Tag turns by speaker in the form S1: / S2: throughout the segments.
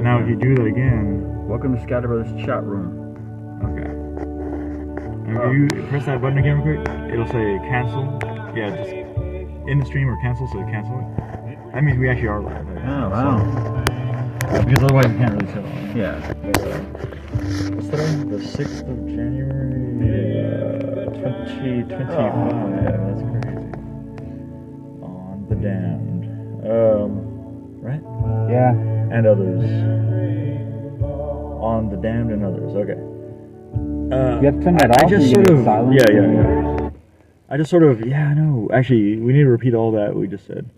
S1: Now if you do that again...
S2: Welcome to ScatterBrothers chat room.
S1: Okay. And if you press that button again real quick, it'll say cancel. Yeah, just in the stream or cancel, so cancel it. That means we actually are live. Right?
S2: Oh, wow.
S1: Because otherwise you can't really tell.
S2: Yeah.
S1: What's today? The 6th of January, 2025. That's crazy. On the Damned. Right?
S2: Yeah.
S1: And others. On the Damned and others. Okay.
S2: You have to turn that off.
S1: I just sort of.
S2: Silent.
S1: Yeah. I just sort of. Yeah, I know. Actually, we need to repeat all that we just said.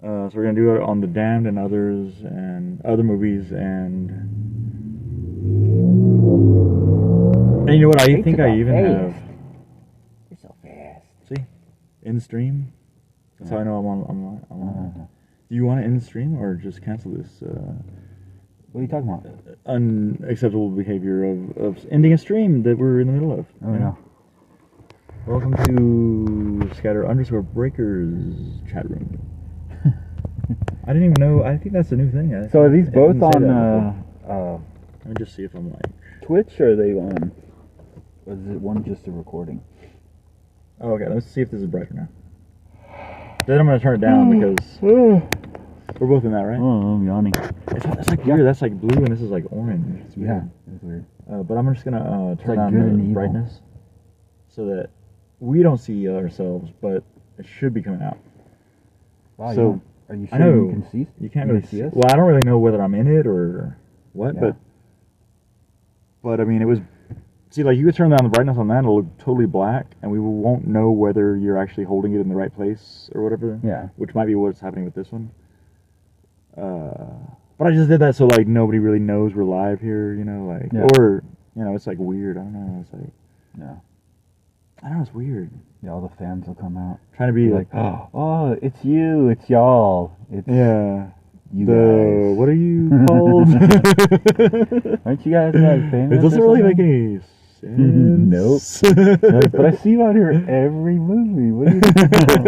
S1: So we're gonna do it on the Damned and others and other movies and you know what? I think I even have.
S2: You're so fast.
S1: See, in stream. That's how I know I'm on. Do you want to end the stream or just cancel this?
S2: What are you talking about?
S1: Unacceptable behavior of ending a stream that we're in the middle of.
S2: Oh yeah.
S1: Welcome to Scatter_Breakers chat room. I didn't even know. I think that's a new thing.
S2: So are these both on
S1: let me just see if I'm like
S2: Twitch, or are they on? Or is it one just a recording?
S1: Oh, okay. Let's see if this is brighter now. Then I'm gonna turn it down because we're both in that, right?
S2: Oh, I'm yawning.
S1: It's like weird. That's like blue and this is like orange. It's weird.
S2: Yeah, it's weird.
S1: But I'm just gonna turn
S2: like
S1: down the brightness so that we don't see ourselves, but it should be coming out.
S2: Wow.
S1: So
S2: are you sure
S1: I know
S2: you can see?
S1: You can't really
S2: see us?
S1: Well, I don't really know whether I'm in it or what, but I mean, it was. See, like you could turn down the brightness on that; it'll look totally black, and we won't know whether you're actually holding it in the right place or whatever.
S2: Yeah.
S1: Which might be what's happening with this one. But I just did that so like nobody really knows we're live here, you know, like or you know, it's like weird. I don't know. It's like I don't know. It's weird.
S2: Yeah, all the fans will come out
S1: trying to be
S2: like, oh, it's you, it's y'all, it's you guys.
S1: What are you called?
S2: Aren't you guys like famous?
S1: It doesn't really make any sense.
S2: Nope. Like, but I see you out here every movie. What are you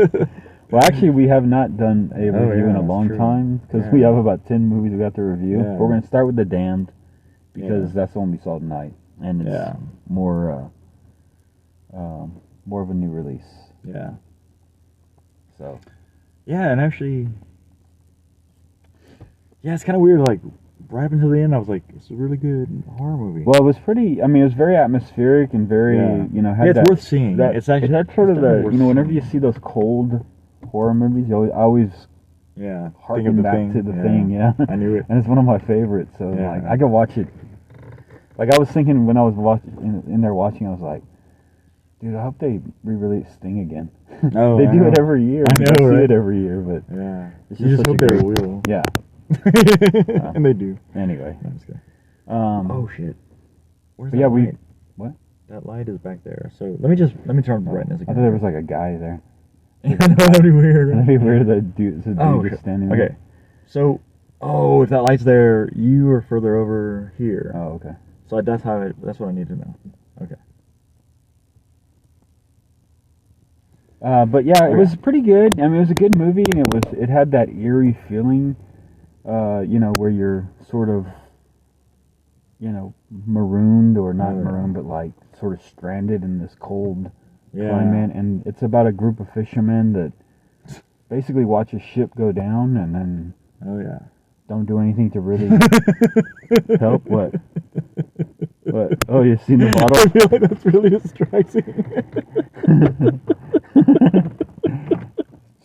S2: doing? Well, actually, we have not done a review in a long time because we have about 10 movies we got to review. Yeah. We're going to start with The Damned because that's the one we saw tonight, and it's more of a new release.
S1: Yeah.
S2: So.
S1: Yeah, and actually, it's kind of weird. Like right up until the end, I was like, "It's a really good horror movie."
S2: Well, it was pretty. I mean, it was very atmospheric and very, you know, had
S1: it's worth seeing. It's actually
S2: it had sort of the, you know, whenever you see those cold horror movies, you always harken back to the Thing. Yeah,
S1: I knew it,
S2: and it's one of my favorites. So like, I could watch it. Like I was thinking when I was watching in there watching, I was like, dude, I hope they re-release Sting again.
S1: Oh,
S2: they do it every year.
S1: I know,
S2: see
S1: right?
S2: it every year, but
S1: it's just hope they will.
S2: Yeah,
S1: and they do.
S2: Anyway,
S1: that's good. Oh shit! Where's that
S2: light?
S1: What? That light is back there. So let me turn on the brightness again.
S2: I thought there was like a guy there.
S1: I know, that'd be weird.
S2: That'd be weird that dude just standing there.
S1: Okay, so if that light's there, you are further over here.
S2: Oh, okay.
S1: So that's what I need to know. Okay.
S2: But yeah, it was pretty good. I mean, it was a good movie, and it had that eerie feeling, you know, where you're sort of, you know, marooned or not marooned, but like sort of stranded in this cold climate. And it's about a group of fishermen that basically watch a ship go down and then don't do anything to really help. What? Oh, you seen the bottle?
S1: I feel like that's really distracting.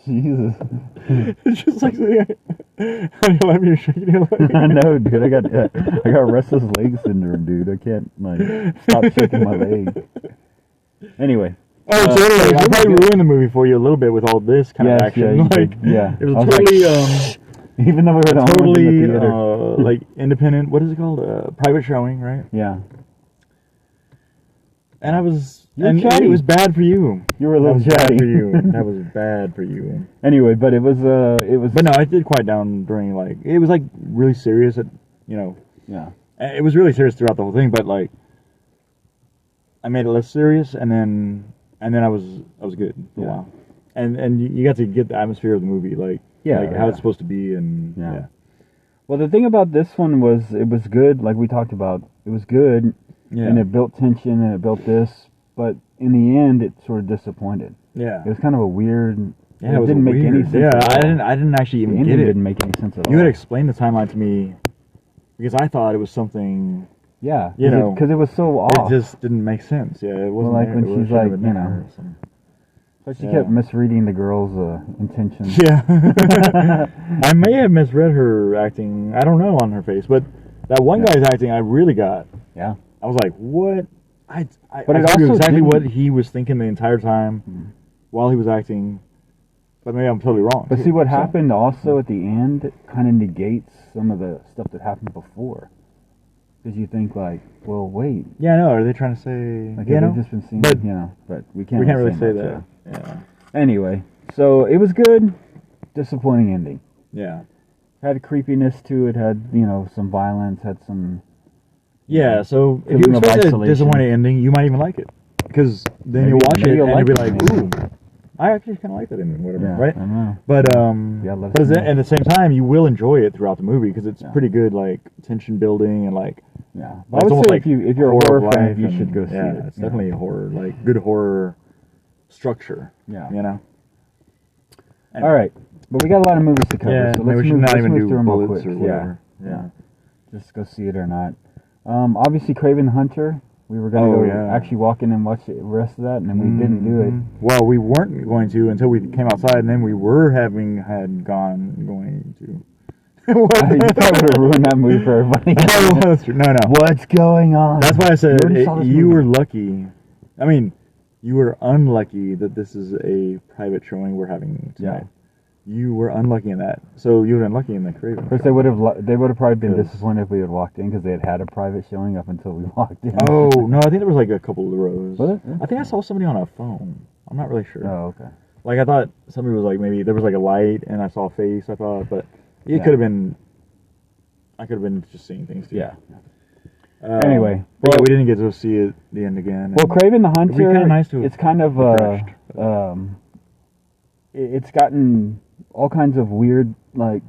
S2: Jesus.
S1: It's just like how you let me shaking your leg.
S2: I know, dude. I got restless leg syndrome, dude. I can't like stop shaking my leg. Anyway.
S1: Oh, so anyway, I probably ruined the movie for you a little bit with all this kind of action.
S2: It
S1: was totally
S2: even though we were
S1: totally in the theater. Like independent. What is it called? Private showing, right?
S2: Yeah.
S1: And I was. And it was bad for you.
S2: You were a little chatty.
S1: Bad for you. That was bad for you.
S2: Anyway, but it was.
S1: But no, I did quiet down during like it was like really serious. At
S2: Yeah.
S1: It was really serious throughout the whole thing, but like I made it less serious, and then I was good for a while, and you got to get the atmosphere of the movie, like how it's supposed to be, and
S2: Well, the thing about this one was it was good, like we talked about. It was good, and it built tension, and it built this. But in the end, it sort of disappointed.
S1: Yeah.
S2: It was kind of a weird.
S1: Yeah,
S2: it didn't make any sense.
S1: Yeah,
S2: at all.
S1: I didn't actually even
S2: the
S1: get
S2: ending
S1: it.
S2: Didn't make any sense at all.
S1: You had explained the timeline to me because I thought it was something.
S2: Yeah,
S1: you know,
S2: because it was so off.
S1: It just didn't make sense. Yeah, it wasn't.
S2: Well, like when she's like, you know.
S1: there, so.
S2: But she kept misreading the girl's intentions.
S1: Yeah. I may have misread her acting, I don't know, on her face, but that one guy's acting I really got.
S2: Yeah.
S1: I was like, what?
S2: But
S1: I
S2: it
S1: knew
S2: also
S1: exactly
S2: didn't-
S1: what he was thinking the entire time while he was acting, but maybe I'm totally wrong.
S2: But see, what happened also at the end kind of negates some of the stuff that happened before. Because you think like, well, wait.
S1: Yeah, no, are they trying to say,
S2: Like,
S1: you know?
S2: they've just been seeing,
S1: But
S2: you know, but we can't
S1: really say
S2: much,
S1: that. Yeah.
S2: Anyway, so it was good, disappointing ending.
S1: Yeah.
S2: Had a creepiness to it, had, you know, some violence, had some...
S1: Yeah, so if
S2: Feeling
S1: you
S2: of
S1: expect a
S2: isolation.
S1: disappointing ending, you might even like it. Because then
S2: Maybe-
S1: you watch
S2: maybe
S1: it
S2: you'll
S1: and you'll be
S2: like
S1: like,
S2: it,
S1: ooh,
S2: maybe.
S1: I actually kind of like that ending, whatever,
S2: Yeah,
S1: right?
S2: I know.
S1: But
S2: Yeah, let us
S1: but
S2: know.
S1: at the same time, you will enjoy it throughout the movie because it's pretty good, like tension building and like.
S2: Yeah,
S1: Like,
S2: I
S1: it's
S2: would
S1: almost
S2: say
S1: like
S2: if you're a
S1: of
S2: horror fan,
S1: life
S2: you
S1: and-
S2: should go see
S1: yeah,
S2: it.
S1: it's definitely a horror, like good horror structure.
S2: Yeah.
S1: You know.
S2: All right, but we got a lot of movies to cover,
S1: Yeah,
S2: so
S1: maybe
S2: let's
S1: we should
S2: move,
S1: not
S2: let's
S1: even
S2: move
S1: do
S2: through them real
S1: bullets
S2: quick.
S1: or whatever. Yeah.
S2: Just go see it or not. Obviously, Kraven the Hunter. We were going to actually walk in and watch the rest of that, and then we didn't do it.
S1: Well, we weren't going to until we came outside, and then we were going to.
S2: You probably would have ruined that movie for everybody.
S1: Oh, that's true. No.
S2: What's going on?
S1: That's why I said
S2: You already saw this
S1: you
S2: movie.
S1: were lucky. I mean, you were unlucky that this is a private showing we're having tonight. You were unlucky in that. So you were unlucky in the Kraven.
S2: Of course, they would have probably been
S1: 'Cause-
S2: disappointed if we had walked in because they had a private showing up until we walked in.
S1: Oh, no, I think there was like a couple of rows.
S2: Was it?
S1: I think I saw somebody on a phone. I'm not really sure.
S2: Oh, okay.
S1: Like, I thought somebody was like, maybe there was like a light and I saw a face, I thought, but it
S2: Yeah.
S1: could have been, I could have been just seeing things too.
S2: Yeah. Anyway,
S1: but yeah,
S2: well-
S1: we didn't get to see it the end again.
S2: Well, Kraven the
S1: It'd be
S2: Hunter,
S1: kinda nice to have
S2: it's kind of
S1: refreshed.
S2: it's gotten all kinds of weird like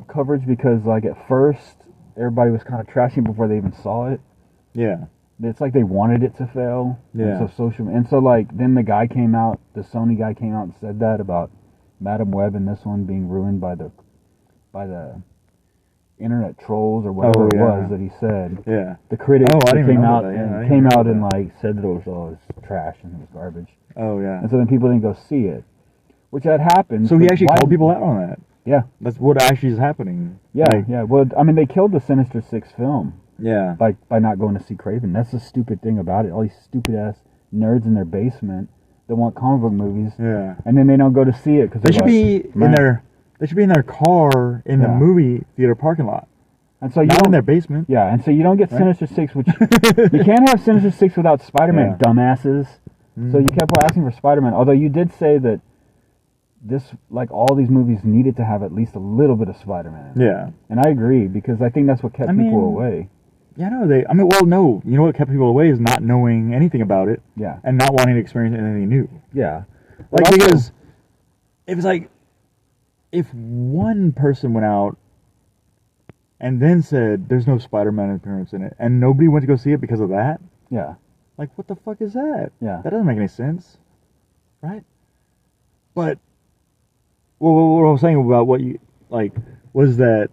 S2: coverage because like at first everybody was kind of trashing before they even saw it.
S1: Yeah.
S2: It's like they wanted it to fail.
S1: Yeah.
S2: And so like then the Sony guy came out and said that about Madam Web and this one being ruined by the internet trolls or whatever it was that he said.
S1: Yeah.
S2: The critics
S1: Oh, I didn't even
S2: came
S1: know
S2: out
S1: that. Yeah, I
S2: and
S1: didn't
S2: came
S1: know
S2: out and
S1: that.
S2: like said that it was trash and it was garbage.
S1: Oh, yeah.
S2: And so then people didn't go see it, which had happened.
S1: So he
S2: but
S1: actually
S2: why-
S1: called people out on that.
S2: Yeah,
S1: That's what actually is happening.
S2: yeah,
S1: Like,
S2: yeah. Well, I mean, they killed the Sinister Six film
S1: yeah.
S2: by not going to see Kraven. That's the stupid thing about it. All these stupid ass nerds in their basement that want comic book movies,
S1: Yeah.
S2: and then they don't go to see it because
S1: They should be in their. They should be in their car in the
S2: Yeah.
S1: movie theater parking lot,
S2: and so you
S1: not
S2: don't,
S1: in their basement.
S2: Yeah, and so you don't get
S1: Right.
S2: Sinister Six, which you can't have Sinister Six without Spider-Man,
S1: Yeah.
S2: dumbasses. So you kept asking for Spider-Man, although you did say that this, like all these movies, needed to have at least a little bit of Spider-Man.
S1: Yeah.
S2: And I agree because I think that's what kept
S1: I
S2: people
S1: mean,
S2: away.
S1: Yeah, no, no. You know what kept people away is not knowing anything about it
S2: Yeah,
S1: and not wanting to experience anything new.
S2: yeah.
S1: Like,
S2: But also-
S1: because it was like, if one person went out and then said, there's no Spider-Man appearance in it, and nobody went to go see it because of that,
S2: Yeah,
S1: like, what the fuck is that?
S2: yeah.
S1: That doesn't make any sense. Right? But, well, what I was saying about what you, like, was that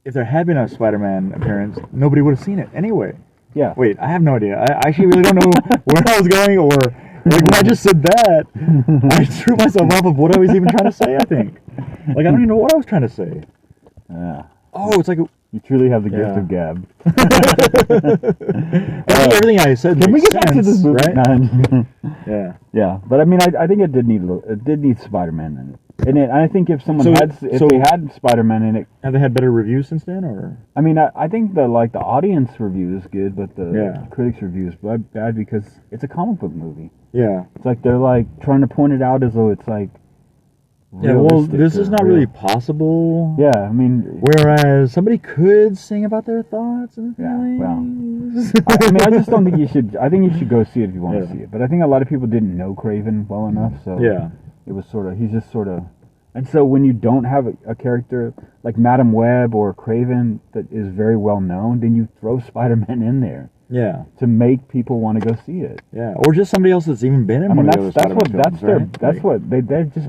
S1: if there had been a Spider-Man appearance, nobody would have seen it anyway.
S2: Yeah.
S1: Wait, I have no idea. I actually really don't know where I was going, or like when I just said that, I threw myself off of what I was even trying to say, I think. Like, I don't even know what I was trying to say.
S2: Yeah.
S1: Oh, it's like,
S2: You truly have the gift
S1: Yeah.
S2: of gab.
S1: everything I said
S2: Can we
S1: makes
S2: get back to
S1: sense,
S2: this movie?
S1: right?
S2: No.
S1: Yeah.
S2: Yeah, but I mean, I think it did need Spider-Man in it. And I think if someone
S1: So-
S2: if
S1: so-
S2: they had Spider-Man in it,
S1: Have they had better reviews since then, or?
S2: I mean, I think the audience review is good, but the
S1: Yeah.
S2: critics review is bad because it's a comic book movie.
S1: Yeah.
S2: It's like they're like trying to point it out as though it's like.
S1: Yeah, well,
S2: realistic
S1: this
S2: or
S1: is not
S2: real.
S1: really possible.
S2: Yeah, I mean,
S1: Whereas somebody could sing about their thoughts and
S2: Yeah,
S1: feelings.
S2: I mean, I just don't think you should. I think you should go see it if you want
S1: Yeah.
S2: to see it. But I think a lot of people didn't know Kraven well enough, so
S1: Yeah.
S2: it was sort of he's just sort of And so when you don't have a character like Madam Web or Kraven that is very well known, then you throw Spider-Man in there.
S1: Yeah.
S2: To make people want to go see it.
S1: Yeah. Or just somebody else that's even been in one of the other Spider-Man films, right?
S2: That's what they just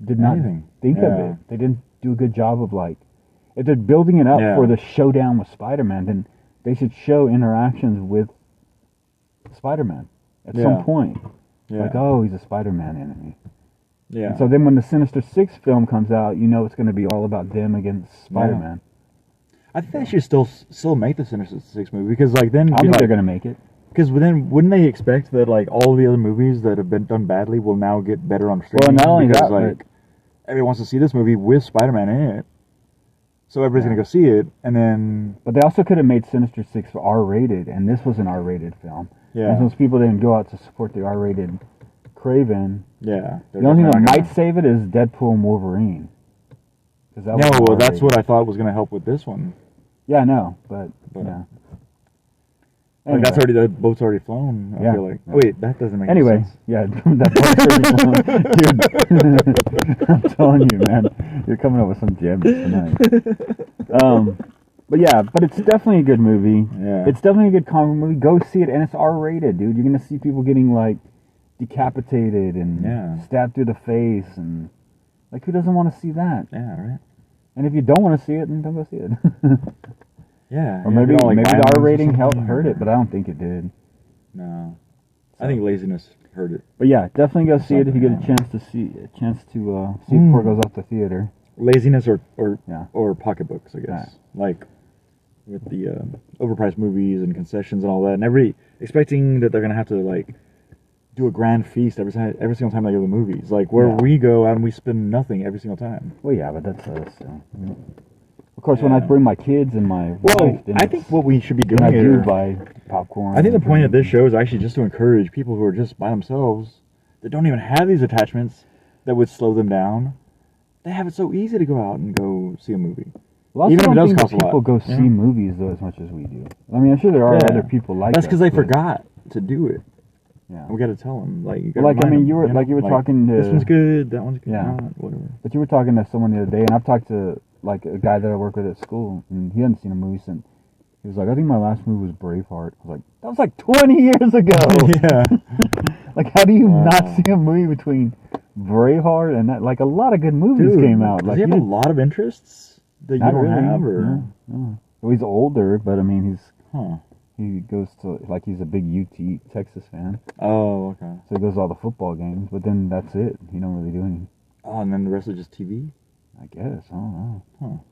S2: did not think of it. They didn't do a good job of like, if they're building it up for the showdown with Spider-Man, then they should show interactions with Spider-Man at some point. Yeah. Like, oh, he's a Spider-Man enemy. Yeah. And so then when the Sinister Six film comes out, you know it's going to be all about them against Spider-Man.
S1: I think they should still make the Sinister Six movie, because like then
S2: I think they're going to make it.
S1: Because then wouldn't they expect that like all the other movies that have been done badly will now get better on streaming?
S2: Well, not only
S1: because,
S2: that,
S1: like everyone wants to see this movie with Spider-Man in it, so everybody's going to go see it, and then.
S2: But they also could have made Sinister Six R-rated, and this was an R-rated film.
S1: Yeah.
S2: And since people didn't go out to support the R-rated Kraven.
S1: Yeah.
S2: The only thing that might save it is Deadpool and Wolverine.
S1: No, well, that's what I thought was going to help with this one.
S2: Yeah, I know, but yeah.
S1: Anyway. Like that's already, the boat's already flown. I feel like. Oh, wait, that doesn't make any sense.
S2: Yeah, that boat's already flown. Dude, I'm telling you, man, you're coming up with some gems tonight. But yeah, but it's definitely a good movie.
S1: Yeah.
S2: It's definitely a good comic movie. Go see it, and it's R-rated, dude. You're gonna see people getting like decapitated and stabbed through the face, and like, who doesn't want to see that?
S1: Yeah, right.
S2: And if you don't want to see it, then don't go see it.
S1: Yeah.
S2: Or maybe the R rating hurt it, but I don't think it did.
S1: No. So. I think laziness hurt it.
S2: But yeah, definitely go see it if you get a chance to see it before it goes off the theater.
S1: Laziness or pocketbooks, I guess. Like with the overpriced movies and concessions and all that, and everybody expecting that they're gonna have to like do a grand feast every single time they go to the movies. Like where we go out and we spend nothing every single time.
S2: Well, yeah, but that's us. Of course, when I bring my kids and my wife,
S1: I think what we should be doing
S2: I do buy popcorn.
S1: I think the point of this show is actually just to encourage people who are just by themselves that don't even have these attachments that would slow them down. They have it so easy to go out and go see a movie.
S2: Well, even if it does cost a lot. People go see movies though as much as we do. I mean, I'm sure there are other people like
S1: that's because they forgot to do it.
S2: Yeah,
S1: we got to tell them. Like, you
S2: you were talking to
S1: this one's good, that one's good, whatever.
S2: But you were talking to someone the other day, and I've talked to like a guy that I work with at school, and he hadn't seen a movie since. He was like, I think my last movie was Braveheart. I was like, that was like 20 years ago.
S1: Yeah.
S2: Like, how do you not see a movie between Braveheart and that? Like, a lot of good movies came out.
S1: Does he have a lot of interests that you don't have? Or?
S2: No. Well, he's older, but I mean, he goes to, like, he's a big UT Texas fan.
S1: Oh, okay.
S2: So he goes to all the football games, but then that's it. He don't really do anything.
S1: Oh, and then the rest is just TV?
S2: I guess. I don't know.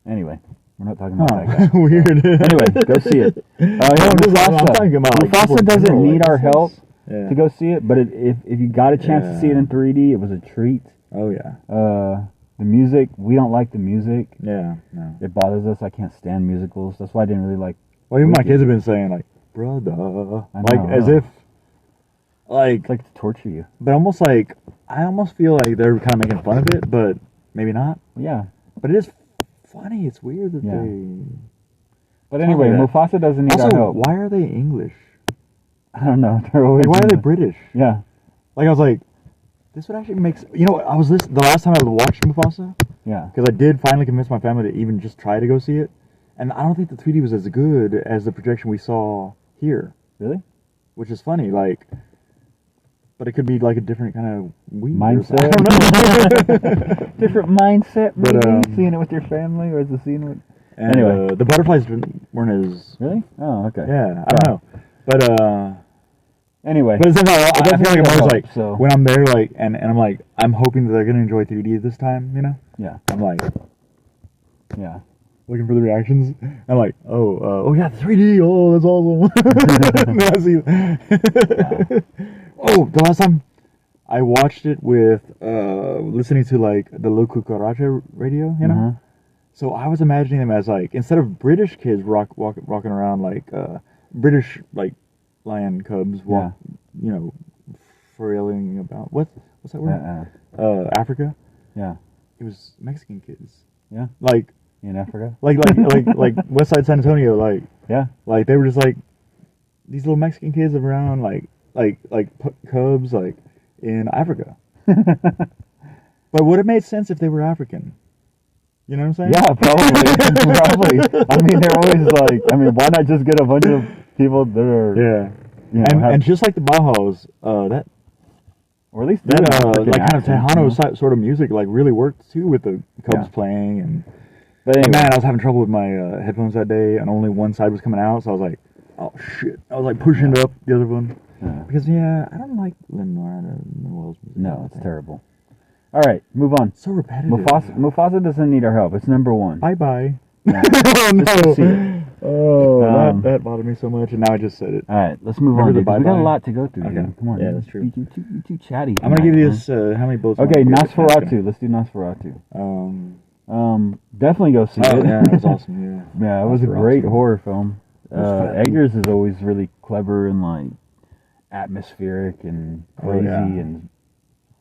S2: Anyway. We're not talking about that guy.
S1: Weird.
S2: Anyway, go see it. Mufasa doesn't need our help to go see it, but if you got a chance to see it in 3D, it was a treat.
S1: Oh, yeah.
S2: The music, we don't like the music.
S1: Yeah, no.
S2: It bothers us. I can't stand musicals. That's why I didn't really like...
S1: Well, even my kids have been saying, like, brother. As if... Like...
S2: It's like to torture you.
S1: But almost like... I almost feel like they're kind of making fun of it, but maybe not.
S2: Yeah.
S1: But it is funny. It's weird that they...
S2: But anyway, Mufasa doesn't need our help.
S1: Why are they English?
S2: I don't know. They're always
S1: why are they British?
S2: Yeah.
S1: Like, I was like, this would actually make... You know, I was listening... The last time I watched Mufasa...
S2: Yeah.
S1: Because I did finally convince my family to even just try to go see it. And I don't think the 3D was as good as the projection we saw here.
S2: Really?
S1: Which is funny, like... But it could be like a different kind of weird
S2: mindset.
S1: I don't know.
S2: Different mindset, maybe. Seeing it with your family, or is the scene with...
S1: And, anyway. The butterflies weren't as...
S2: Really? Oh, okay.
S1: Yeah, I don't know. But,
S2: anyway.
S1: But it's I feel like I'm always like, when I'm there, like, and I'm like, I'm hoping that they're going to enjoy 3D this time, you know?
S2: Yeah.
S1: I'm like...
S2: Yeah.
S1: Looking for the reactions. I'm like, oh yeah, 3D, oh, that's awesome. Then I see... Oh, the last time I watched it with listening to like the local Karacha radio, you know.
S2: Uh-huh.
S1: So I was imagining them as like, instead of British kids walking around like British like lion cubs you know, frailing about what's that word? Africa.
S2: Yeah.
S1: It was Mexican kids.
S2: Yeah.
S1: Like
S2: in Africa.
S1: Like West Side San Antonio. Like Like they were just like these little Mexican kids around like cubs like in Africa. But would it made sense if they were African? You know what I'm saying?
S2: Yeah, probably. I mean, they're always like, I mean, why not just get a bunch of people that are,
S1: Yeah.
S2: you know,
S1: And just like the Bauhaus, that
S2: or at least
S1: that
S2: African
S1: like kind of
S2: accent, you know?
S1: Tejano sort of music like really worked too with the Cubs
S2: Yeah.
S1: playing. And
S2: But anyway,
S1: man, I was having trouble with my headphones that day, and only one side was coming out, so I was like, oh shit! I was like pushing it up the other one because I don't like Lin-Manuel's music.
S2: no, it's terrible. All right, move on.
S1: So repetitive.
S2: Mufasa doesn't need our help. It's number one.
S1: Bye bye.
S2: Yeah.
S1: Oh
S2: Just to
S1: no!
S2: see it.
S1: Oh, that bothered me so much, and now I just said it.
S2: All right, let's move
S1: Remember
S2: on.
S1: the
S2: Dude, 'cause we got a
S1: bye-bye?
S2: lot to go through.
S1: Okay.
S2: Dude. Come on.
S1: Yeah,
S2: dude.
S1: that's true.
S2: You too chatty.
S1: I'm gonna
S2: tonight,
S1: give you
S2: man.
S1: this. How many bullets?
S2: Okay,
S1: am I gonna give this
S2: Nosferatu. Let's do Nosferatu.
S1: Asking?
S2: Definitely go see it.
S1: Yeah, that was awesome. Yeah.
S2: Yeah, it was a
S1: Nosferatu.
S2: great horror film.
S1: was fun.
S2: Eggers is always really clever and like atmospheric and crazy and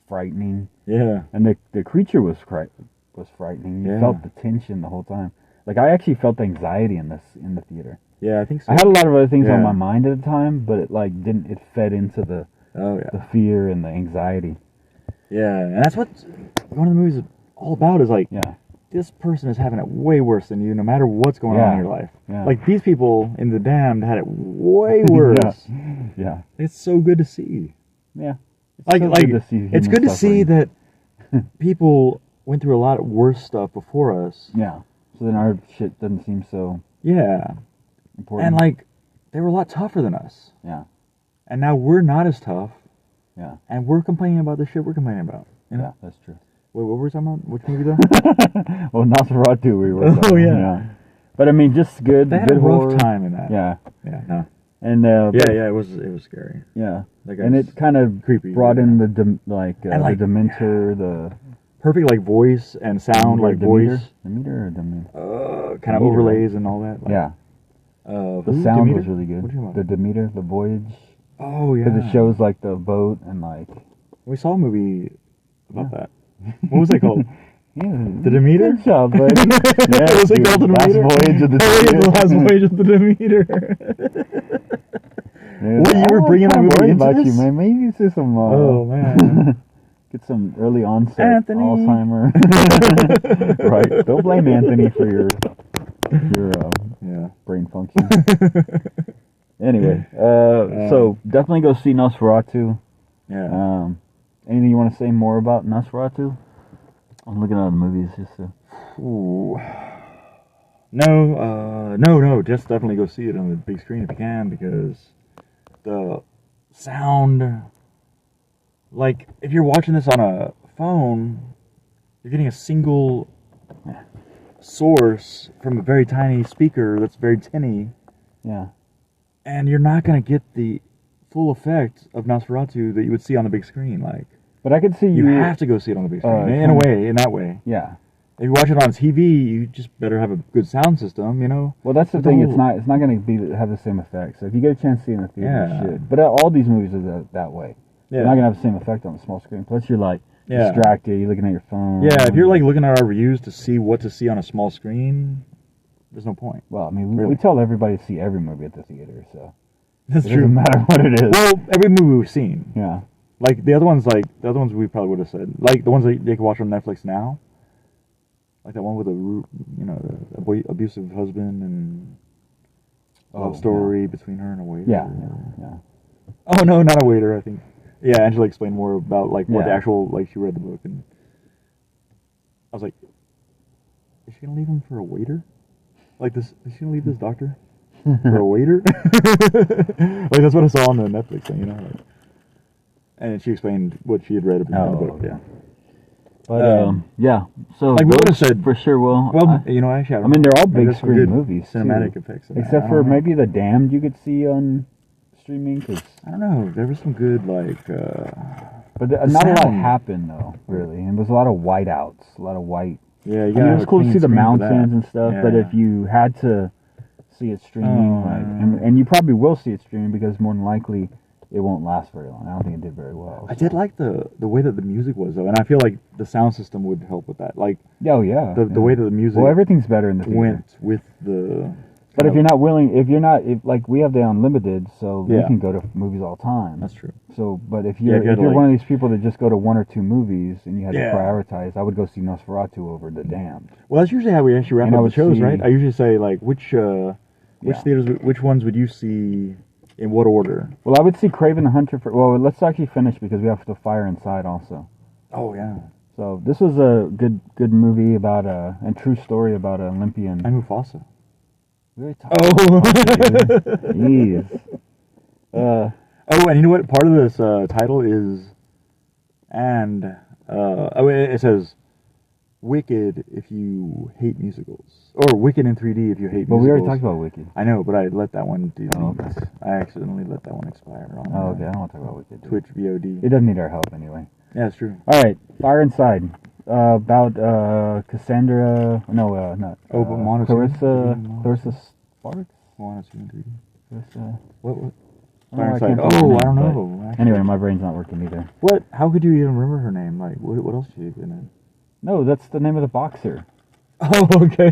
S2: frightening.
S1: Yeah.
S2: And the creature was frightening. You
S1: Yeah.
S2: felt the tension the whole time. Like I actually felt anxiety in the theater.
S1: Yeah, I think so.
S2: I had a lot of other things on
S1: Yeah.
S2: my mind at the time, but it like didn't. It fed into the
S1: yeah.
S2: fear and the anxiety.
S1: Yeah, and that's what one of the movies is all about. Is like
S2: Yeah,
S1: this person is having it way worse than you, no matter what's going on in your life.
S2: yeah.
S1: Like these people in The Damned had it way worse.
S2: yeah,
S1: It's so good to see.
S2: yeah. It's
S1: Like
S2: so
S1: like
S2: good to see
S1: it's
S2: human
S1: good to see
S2: suffering.
S1: that people went through a lot of worse stuff before us.
S2: Yeah. So then our shit doesn't seem so
S1: Yeah,
S2: important.
S1: and like they were a lot tougher than us.
S2: Yeah.
S1: And now we're not as tough.
S2: Yeah.
S1: And we're complaining about the shit we're complaining about. You know?
S2: Yeah, that's true.
S1: Wait, what were we talking about? Which movie though?
S2: Well, Nosferatu we were.
S1: Oh,
S2: talking,
S1: yeah.
S2: But I mean, just good.
S1: They had
S2: good
S1: a rough
S2: horror.
S1: time in that.
S2: Yeah.
S1: Yeah. No.
S2: And
S1: It was scary.
S2: yeah.
S1: That
S2: And
S1: guy's
S2: it kind of
S1: creepy.
S2: brought in the
S1: And, like,
S2: the Dementor, the
S1: perfect like voice and sound, like voice,
S2: Demeter or Demeter?
S1: kind of
S2: Demeter,
S1: overlays and all that. Like,
S2: Yeah. The
S1: who?
S2: sound
S1: Demeter?
S2: was really good.
S1: What you talking
S2: The
S1: about?
S2: Demeter, the voyage,
S1: Oh yeah.
S2: because it shows like the boat and like.
S1: We saw a movie about that. What was that called?
S2: Yeah,
S1: The Demeter?
S2: Good job, buddy. Yeah,
S1: Was it
S2: dude,
S1: called The
S2: Last
S1: Demeter?
S2: Voyage of the
S1: Oh, yeah,
S2: Demeter.
S1: the last voyage of the Demeter.
S2: Yeah,
S1: What, you were bringing that
S2: I'm
S1: movie
S2: worried
S1: into
S2: about
S1: this?
S2: you, man. Maybe you see some.
S1: Oh man.
S2: Get some early onset
S1: Anthony.
S2: Alzheimer. Right. Don't blame Anthony for your
S1: Yeah.
S2: brain function. Anyway, so definitely go see Nosferatu.
S1: Yeah.
S2: Anything you want to say more about Nosferatu? I'm looking at the movies just to...
S1: Ooh. No. Just definitely go see it on the big screen if you can, because the sound, like if you're watching this on a phone, you're getting a single source from a very tiny speaker that's very tinny,
S2: Yeah.
S1: and you're not gonna get the full effect of Nosferatu that you would see on the big screen. Like,
S2: But I could see
S1: you
S2: you...
S1: have to go see it on the big screen in that way.
S2: Yeah.
S1: If you watch it on TV, you just better have a good sound system, you know?
S2: Well, that's the
S1: But
S2: thing.
S1: the
S2: It's not going to have the same effect. So if you get a chance to see it in the theater,
S1: Yeah.
S2: you should. But all these movies are that way.
S1: Yeah.
S2: They're not going to have the same effect on the small screen. Plus, you're like
S1: Yeah.
S2: distracted. You're looking at your phone.
S1: Yeah, if you're like looking at our reviews to see what to see on a small screen, there's no point.
S2: Well, I mean,
S1: Really.
S2: we tell everybody to see every movie at the theater, so
S1: That's
S2: it doesn't matter what it is.
S1: Well, every movie we've seen.
S2: Yeah.
S1: Like the other ones we probably would have said. Like the ones that they can watch on Netflix now. Like that one with the abusive husband and love story between her and a waiter.
S2: Yeah.
S1: Oh no, not a waiter. I think. Yeah, Angela explained more about like what the
S2: Yeah.
S1: actual she read the book, and I was like, is she gonna leave him for a waiter? Like this? Is she gonna leave this doctor for a waiter? Like that's what I saw on the Netflix thing, you know. Like, and she explained what she had read about the book. Yeah.
S2: But yeah, so
S1: like we would have said
S2: for sure. Well,
S1: actually,
S2: I mean, they're all
S1: maybe
S2: big
S1: there's some
S2: screen
S1: good
S2: movies,
S1: cinematic
S2: too.
S1: effects, in that.
S2: Except
S1: I
S2: for
S1: don't know.
S2: maybe The Damned, you could see on streaming. Cause,
S1: I don't know. There was some good like.
S2: but not a lot
S1: sound.
S2: happened though, really, and there's a lot of whiteouts, a lot of white.
S1: Yeah, you
S2: I mean,
S1: gotta
S2: it
S1: have
S2: was
S1: a
S2: cool to
S1: clean
S2: see the
S1: screen for that.
S2: mountains and stuff, but
S1: Yeah.
S2: if you had to see it streaming, and you probably will see it streaming because more than likely it won't last very long. I don't think it did very well.
S1: I did like the way that the music was though, and I feel like the sound system would help with that. Like
S2: Oh yeah,
S1: the way that the music
S2: well, everything's better in the theater.
S1: went with the
S2: But if you're not willing, if like we have the unlimited, so we can go to movies all the time.
S1: That's true.
S2: So, but if you're one of these people that just go to one or two movies and you had to prioritize, I would go see Nosferatu over The Damned.
S1: Well, that's usually how we actually wrap up the shows, right? I usually say like which theaters, which ones would you see in what order?
S2: Well, I would see Kraven the Hunter for. Well, let's actually finish because we have to Fire Inside also.
S1: Oh yeah.
S2: So this was a good movie about and true story about an Olympian.
S1: And Mufasa.
S2: Really tough.
S1: Oh.
S2: Jeez.
S1: And you know what? Part of this title is, it says, Wwicked if you hate musicals, or Wwicked in 3D if you hate musicals.
S2: Well, we already talked about Wwicked.
S1: I know, but I let that one delete.
S2: Oh, okay.
S1: I accidentally let that one expire. On
S2: okay. I don't want to talk about Wwicked.
S1: Twitch VOD.
S2: It doesn't need our help anyway.
S1: Yeah, it's true.
S2: All right, Fire Inside. About Cassandra. No, not. Clarissa Sparks. Clarissa.
S1: What?
S2: I
S1: I don't know.
S2: Anyway, my brain's not working either.
S1: What? How could you even remember her name? Like, what else did she been in?
S2: No, that's the name of the boxer.
S1: Oh, okay.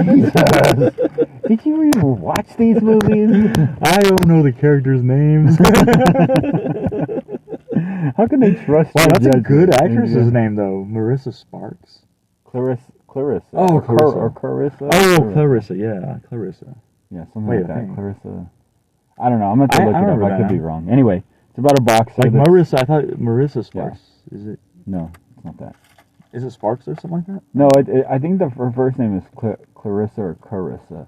S2: Jesus. Did you even watch these movies?
S1: I don't know the characters' names.
S2: How can they trust you?
S1: Wow, that's a good actress's name, though. Marissa Sparks.
S2: Clarissa.
S1: Oh, Clarissa.
S2: Or Clarissa.
S1: Oh, Clarissa, yeah. Clarissa.
S2: Yeah, something like that. Clarissa. I don't know. I'm going to look it up. I could be wrong. Anyway, it's about a boxer.
S1: Like Marissa, I thought Marissa Sparks. Yeah. Is it?
S2: No, it's not that.
S1: Is it Sparks or something like that?
S2: No, I think her first name is Clarissa or Carissa.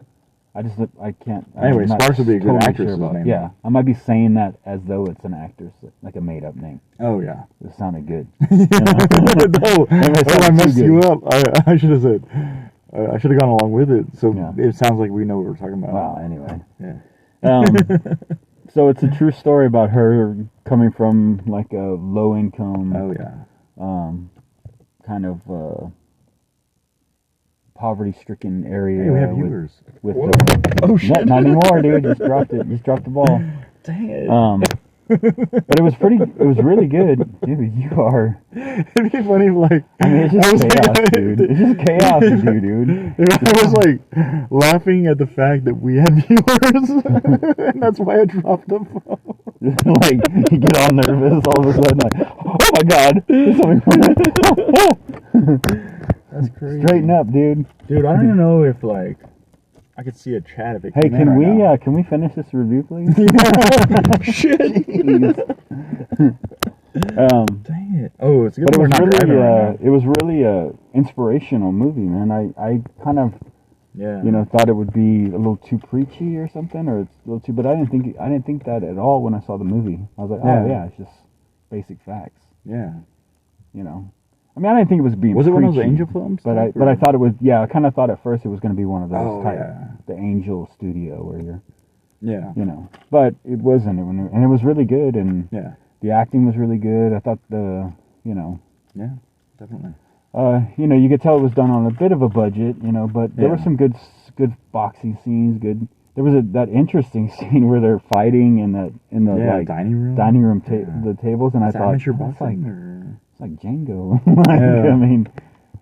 S2: I can't.
S1: Anyway, Sparks would be a good actress' name.
S2: Yeah, I might be saying that as though it's an actress, like a made-up name.
S1: Oh yeah,
S2: it sounded good.
S1: No, I messed you up. I should have said. I should have gone along with it. So it sounds like we know what we're talking about.
S2: Wow. Anyway. Yeah. So it's a true story about her coming from like a low-income.
S1: Oh yeah.
S2: Kind of. Poverty-stricken area.
S1: Hey, we have viewers.
S2: Oh shit! Not anymore, dude. Just dropped it. Just dropped the ball.
S1: Dang it.
S2: But it was really good, dude. You are.
S1: It'd be funny if, like.
S2: I mean, it's just chaos, dude. It's just chaos with you, dude.
S1: I was like laughing at the fact that we had viewers, and that's why I dropped the phone.
S2: Like you get all nervous all of a sudden, like, oh my god, there's something.
S1: That's crazy.
S2: Straighten up, dude.
S1: Dude, I don't even know if like I could see a chat if it
S2: Hey,
S1: came in
S2: can we finish this review, please?
S1: Shit. Dang it. Oh, it's good.
S2: But it was really a inspirational movie, man. I kind of thought it would be a little too preachy or something, or it's a little too. But I didn't think that at all when I saw the movie. I was like, it's just basic facts.
S1: Yeah.
S2: You know. I mean, I didn't think it was being.
S1: Was it
S2: preachy,
S1: one of those Angel films?
S2: But I thought it was. Yeah, I kind of thought at first it was going to be one of those type,
S1: yeah.
S2: the Angel Studio where you're.
S1: Yeah.
S2: You know, but it wasn't, and it was really good, and the acting was really good. I thought
S1: Yeah, definitely.
S2: You could tell it was done on a bit of a budget, but there were some good boxing scenes. Good. There was that interesting scene where they're fighting in the like dining room the tables, and I thought it's like Django. I mean,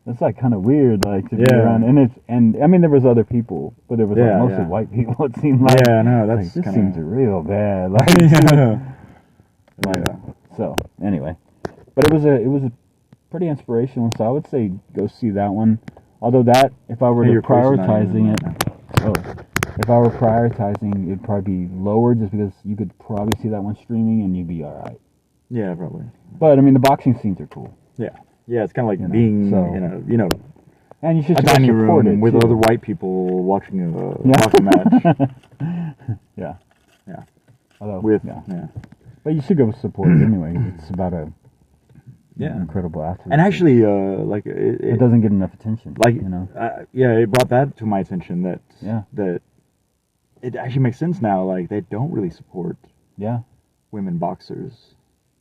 S2: it's like kind of weird, like to be around. And I mean, there was other people, but there was like mostly white people. It seemed like
S1: that's
S2: this seems real bad. Like, So anyway, but it was a pretty inspirational. So I would say go see that one. Although if I were prioritizing it, it'd probably be lower just because you could probably see that one streaming and you'd be all right.
S1: Yeah, probably.
S2: But I mean, the boxing scenes are cool.
S1: Yeah, it's kind of like being,
S2: and you should
S1: a dining room with
S2: too.
S1: other white people watching a boxing match.
S2: Yeah.
S1: Although,
S2: but you should go support it anyway. It's about a incredible athlete.
S1: And actually, it
S2: doesn't get enough attention.
S1: It brought that to my attention that it actually makes sense now. Like they don't really support women boxers.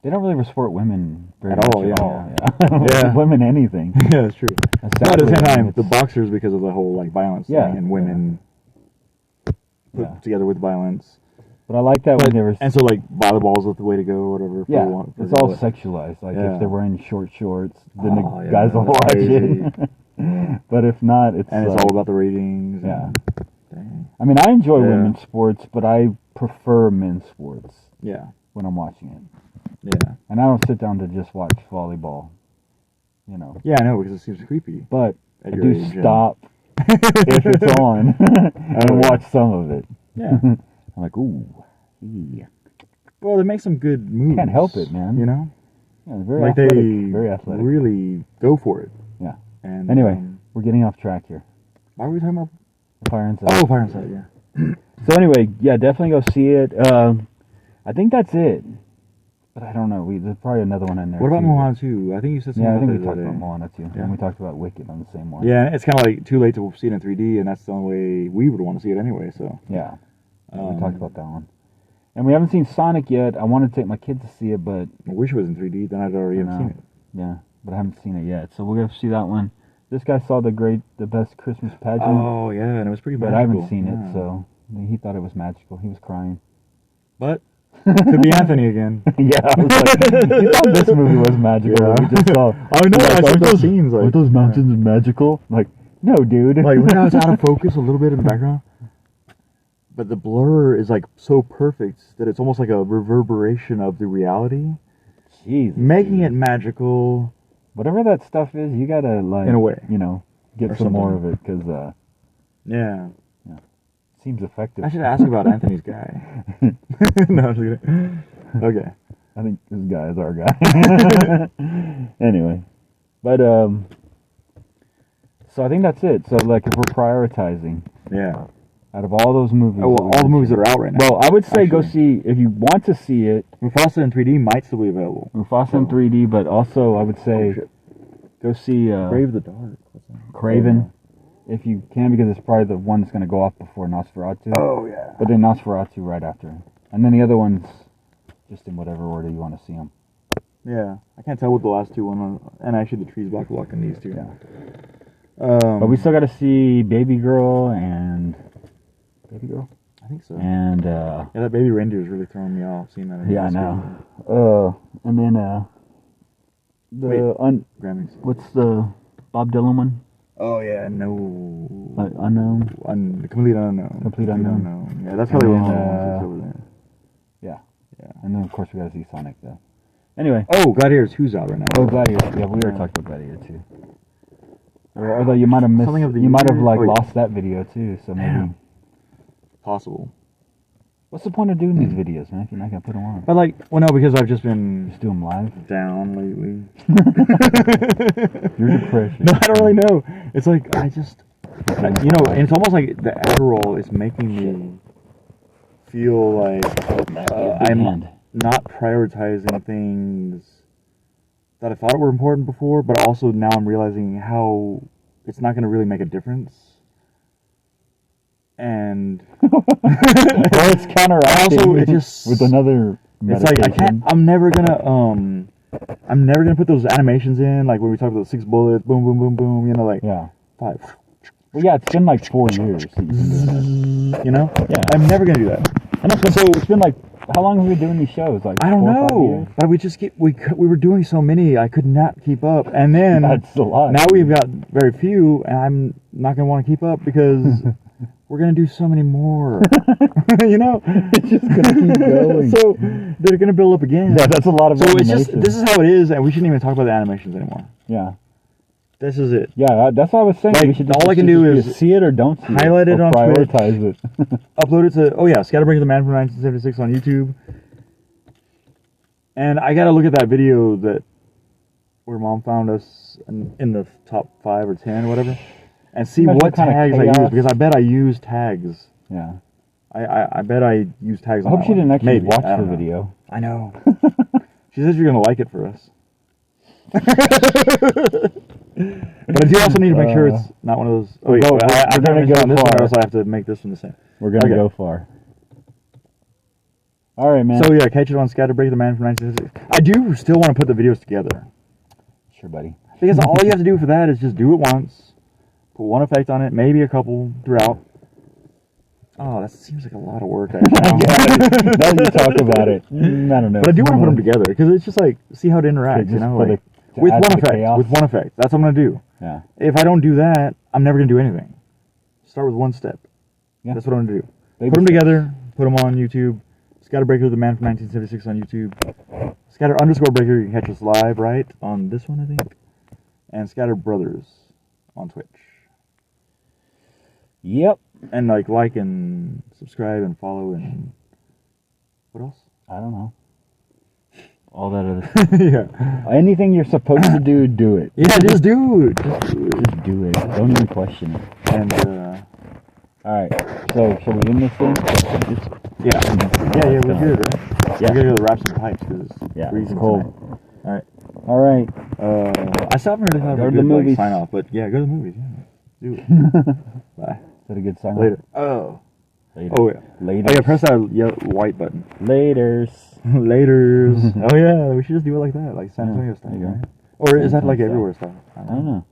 S2: They don't really support women
S1: at all.
S2: Yeah. Women anything.
S1: Yeah, that's true. But at the same time, the boxers because of the whole like violence thing and women put together with violence.
S2: But I like that when there was...
S1: And so, like, volleyball's the way to go or whatever.
S2: It's all sexualized. Like, if they're wearing short shorts, then the guys will watch it. But if not, it's...
S1: And it's all about the ratings.
S2: Yeah.
S1: Dang.
S2: I mean, I enjoy
S1: Yeah.
S2: women's sports, but I prefer men's sports
S1: Yeah.
S2: when I'm watching it.
S1: Yeah.
S2: And I don't sit down to just watch volleyball, you know.
S1: Yeah, I know, because it seems creepy.
S2: But
S1: At
S2: I
S1: your
S2: do
S1: age, yeah.
S2: stop if it's on and
S1: yeah.
S2: watch some of it.
S1: Yeah.
S2: I'm like, ooh, yeah.
S1: Well, they make some good moves.
S2: Can't help it, man.
S1: You know?
S2: Yeah, very
S1: Like
S2: athletic.
S1: they
S2: Very athletic.
S1: really go for it.
S2: Yeah.
S1: And
S2: Anyway, we're getting off track here.
S1: why were we talking about?
S2: Fire Inside.
S1: Oh, Fire Inside, yeah.
S2: So anyway, yeah, definitely go see it. I think that's it. But I don't know. There's probably another one in there.
S1: What about
S2: too.
S1: Moana 2? I think you said something
S2: Yeah, I
S1: about
S2: think we
S1: that the
S2: talked
S1: other
S2: about
S1: day.
S2: Moana too.
S1: Yeah.
S2: And we talked about Wwicked on the same one.
S1: Yeah, it's kind of like too late to see it in 3D, and that's the only way we would want to see it anyway. So
S2: Yeah. We talked about that one. And we haven't seen Sonic yet. I wanted to take my kids to see it, but
S1: I wish it was in 3D. Then I'd already have seen it.
S2: yeah, but I haven't seen it yet. So we're gonna see that one. This guy saw the best Christmas pageant,
S1: Oh yeah, and it was pretty
S2: but
S1: magical.
S2: I haven't seen
S1: Yeah.
S2: it. So he thought it was magical. He was crying.
S1: But could be Anthony again.
S2: Yeah, I was like, he thought this movie was magical.
S1: Yeah.
S2: We just saw.
S1: I know.
S2: Like,
S1: I saw
S2: aren't
S1: those
S2: those
S1: scenes. Like,
S2: Aren't those mountains magical? I'm like, no, dude.
S1: like look how it's out of focus a little bit in the background, but the blur is like so perfect that it's almost like a reverberation of the reality,
S2: Jesus,
S1: making it magical.
S2: whatever that stuff is, you gotta like,
S1: In a way.
S2: you know, get
S1: Or
S2: some more of
S1: something.
S2: it because
S1: Yeah.
S2: seems effective.
S1: I should ask about Anthony's guy. No, I'm just kidding. Okay.
S2: I think this guy is our guy. Anyway, but so I think that's it. So like, if we're prioritizing
S1: Yeah.
S2: out of all those movies,
S1: Oh, well, all the movies that are out right now.
S2: well, I would say go
S1: actually.
S2: see if you want to see it.
S1: Mufasa in 3D might still be available.
S2: Mufasa in
S1: Oh.
S2: 3D, but also I would
S1: Oh,
S2: say
S1: shit.
S2: go see
S1: Brave the Dark. What's that?
S2: Craven if you can, because it's probably the one that's going to go off before Nosferatu.
S1: Oh, yeah.
S2: But then Nosferatu right after, and then the other ones just in whatever order you want to see them.
S1: Yeah. I can't tell what the last two went on. And actually, the trees block blocking these two.
S2: Yeah.
S1: But
S2: But we still got to see Baby Girl and Baby Girl
S1: I think so.
S2: and
S1: Yeah, that baby reindeer is really throwing me off. Seeing that.
S2: yeah, I know. And then
S1: Wait. Grammys.
S2: what's the Bob Dylan one?
S1: Oh yeah, no.
S2: Unknown.
S1: Complete unknown.
S2: Complete Unknown.
S1: Yeah, that's probably
S2: And
S1: one of the
S2: then,
S1: ones that's over there.
S2: Yeah.
S1: Yeah.
S2: And then of course we got to see Sonic though. Anyway.
S1: Oh, Gladiators 2's out right now.
S2: Oh, Gladiator. Yeah, we already talked about Gladiator too. Although you might have missed,
S1: Something of the
S2: you might have
S1: year?
S2: like
S1: Oh, yeah.
S2: lost that video too. So maybe.
S1: Damn. Possible.
S2: What's the point of doing these videos, man? If you're not gonna put them on,
S1: But like, well, no, because I've just been
S2: just do them live.
S1: down lately.
S2: Your depression.
S1: No, I don't really know. It's like I just, you know, and it's almost like the Adderall is making me feel like I'm not prioritizing things that I thought were important before, but also now I'm realizing how it's not going to really make a difference. And
S2: Well, it's counteracting
S1: also, it just
S2: with another.
S1: It's like I can't. I'm never gonna put those animations in, like when we talk about the 6 bullets, boom, boom, boom, boom. You know, like
S2: Yeah.
S1: 5.
S2: Well, yeah, it's been like 4 years. That you've been doing that.
S1: You know?
S2: Yeah.
S1: I'm never gonna do that.
S2: And it's been like, how long have we been doing these shows? Like
S1: I don't
S2: 4 or 5
S1: know,
S2: years?
S1: but we were doing so many, I could not keep up, and then
S2: That's a lot.
S1: now we've got very few, and I'm not gonna want to keep up because we're gonna do so many more. You know,
S2: It's just gonna keep going.
S1: So they're gonna build up again.
S2: Yeah, that's a lot of.
S1: So it's just
S2: animation.
S1: this is how it is, and we shouldn't even talk about the animations anymore.
S2: Yeah.
S1: This is it.
S2: Yeah, that's what I was saying.
S1: Like,
S2: we should
S1: all I can
S2: should
S1: do
S2: just
S1: is
S2: see it or don't see
S1: highlight it
S2: or
S1: on Twitch.
S2: prioritize it.
S1: Upload it to ScatterBreaker-the Man from 1976 on YouTube. And I gotta look at that video where Mom found us in the top 5 or 10 or whatever, and see
S2: Imagine
S1: what
S2: kind of
S1: tags I
S2: chaos.
S1: use, because I bet I used tags.
S2: Yeah.
S1: I bet I used tags.
S2: I
S1: on
S2: hope
S1: that
S2: she
S1: one.
S2: didn't actually
S1: Maybe.
S2: watch
S1: I
S2: the
S1: don't know.
S2: video.
S1: I know. She says you're gonna like it for us. But I do also need to make sure it's not one of those. Oh, wait,
S2: we're
S1: I'm
S2: gonna
S1: gonna go
S2: go
S1: on this one,
S2: far.
S1: or else I have to make this one the same.
S2: We're gonna
S1: Okay.
S2: go far. All right, man.
S1: So yeah, catch it on ScatterBreaker-the Man from 1976. I do still want to put the videos together,
S2: Sure, buddy.
S1: because all you have to do for that is just do it once, put one effect on it, maybe a couple throughout. Oh, that seems like a lot of work. Actually.
S2: Now you talk about it. I don't know.
S1: But I do want to put them together because it's just like see how it interacts,
S2: just
S1: you know,
S2: for
S1: like,
S2: to
S1: with
S2: add
S1: one
S2: to the
S1: effect.
S2: chaos.
S1: With one effect, that's what I'm gonna do.
S2: Yeah.
S1: If I don't do that, I'm never gonna do anything. Start with one step.
S2: Yeah.
S1: That's what I'm going to do.
S2: Baby
S1: Put them
S2: steps.
S1: together, put them on YouTube. ScatterBreaker-the man from 1976 on YouTube. Scatter_breaker, you can catch us live, right? On this one, I think. And ScatterBrothers on Twitch.
S2: Yep.
S1: And like and subscribe and follow and what else?
S2: I don't know. All that other stuff.
S1: Yeah.
S2: Anything you're supposed to do, do it.
S1: Yeah, just do it. Just do it.
S2: Just do it. Don't even question it.
S1: And
S2: Alright, so shall we end this thing?
S1: yeah, we're good, right?
S2: Yeah.
S1: We're gonna go wrap some pipes because
S2: Yeah,
S1: freezing
S2: it's cold.
S1: tonight.
S2: Alright.
S1: I still haven't really thought of
S2: Go
S1: a
S2: to the
S1: good
S2: movies.
S1: sign off, but yeah, go to the movies. Yeah, do it. Bye.
S2: Is that a good sign?
S1: Later. Oh.
S2: Later.
S1: Oh yeah.
S2: Later.
S1: Oh yeah. Press that white button.
S2: Laters.
S1: Laters. Oh yeah. We should just do it like that, like San Antonio stuff.
S2: there you go.
S1: Right? Or is that like
S2: San Antonio
S1: everywhere stuff?
S2: I don't know.